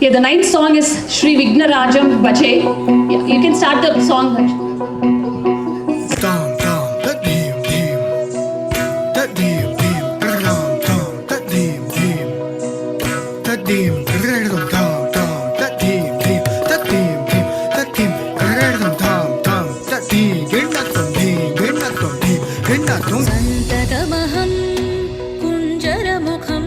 Yeah, the ninth song is Shri Vignarajam Bhaje. Yeah, you can start the song. Dum dum da dim dim da dim dim dum dum da dim dim da dim dum dum dum da dim dim da dim dim da dim dum dum dum da dim ginna dum ginna dum सन्ततमहं कुञ्जरमुखं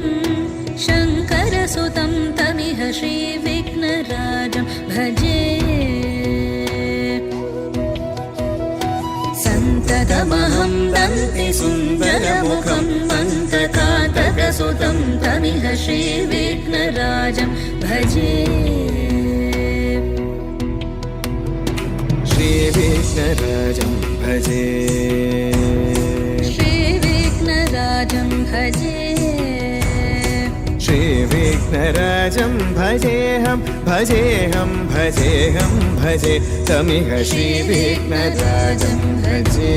शङ्करसुतं तमिह श्रीविघ्नराजं भजे सन्ततमहं दन्तिसुन्दरमुखं मन्तकातकसुतं तमिह श्रीविघ्नराजं भजे श्रीविघ्नराजं भजे श्रीविघ्नराजं भजे श्रीविघ्नराजं भजेऽहं भजेऽहं भजेऽहं भजे तमिह श्रीविघ्नराजं भजे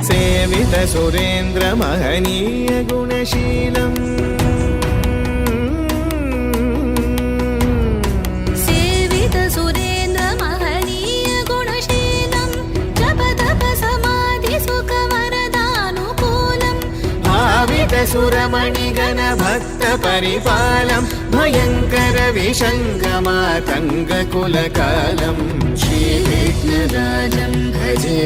सेवित सुरेन्द्र महनीय गुणशीलम् सेवित सुरेन्द्र महनीय गुणशीलं जप तप समाधि सुख वरदानुकूलम् भावित सुरमणिगण भक्त परिपालं भयङ्कर विशङ्गमातङ्ग कुलकालं श्रीविघ्नराजं भजे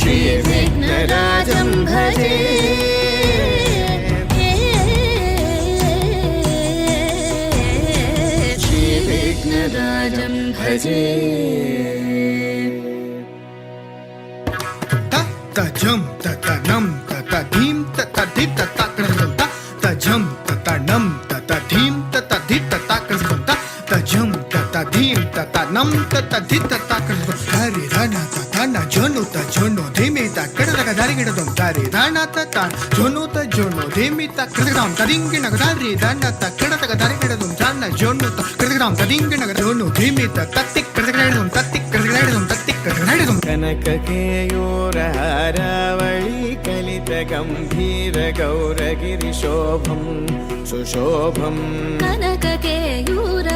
श्रीविघ्नराजं भजे श्रीविघ्नराजं भजे ta ta jum ta ta nam ta ta dim ta ta dit ta ta kram ta ta jum ta ta nam ta ta dim ta ta dit ta ta kram ta ta jum ta ta dim ta ta nam ta ta dit ta ta kram hari rana ta ta na jonu ta jono dhimi ta kada ka dari gida dum dari rana ta ta jonu ta jono dhimi ta kada gram ta ding na dari rana ta kada ka dari gida dum rana jono ta kada gram ta ding na jono dhimi ta tatik kada ka dum tatik kada ka dum tatik kada ka dum कनक केयूरहारावळी कलित गम्भीर गौरगिरिशोभं सुशोभं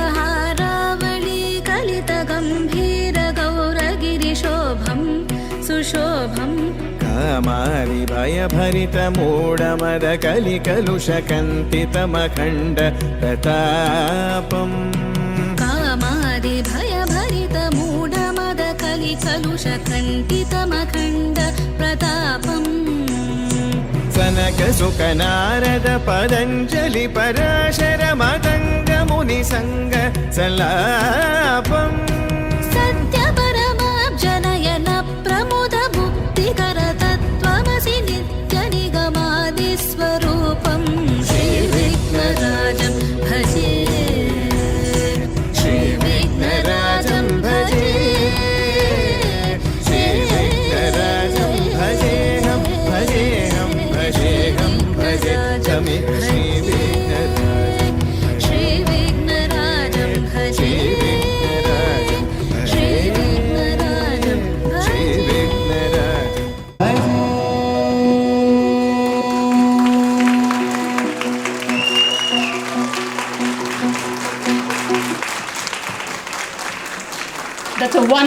कनककेयूरहारावळी कलित गम्भीर गौरगिरिशोभं सुशोभं कामारि भयभरित मूढमद कलिकलुषकन्तितमखण्ड प्रतापम् कामादि भयभरित मूढमद कलिकलुषकण्टितमखण्ड प्रतापम् सनक सुख नारद पतञ्जलि पराशर मतङ्ग मुनिसङ्ग सल्लापम् सत्य परमाब्जनयन प्रमुद मुक्तिकर तत्त्वमसि नित्य निगमादिस्वरूपं श्रीविघ्नराजं भजे श्रीविघ्नराजं भजे श्रीविघ्नराजं भजेऽहं भजेऽहं भजेऽहं भजे तमिह श्रीविघ्नराजं श्रीविघ्नराजं भजे श्रीविघ्नराजं भजे श्रीविघ्नराजं That's a one.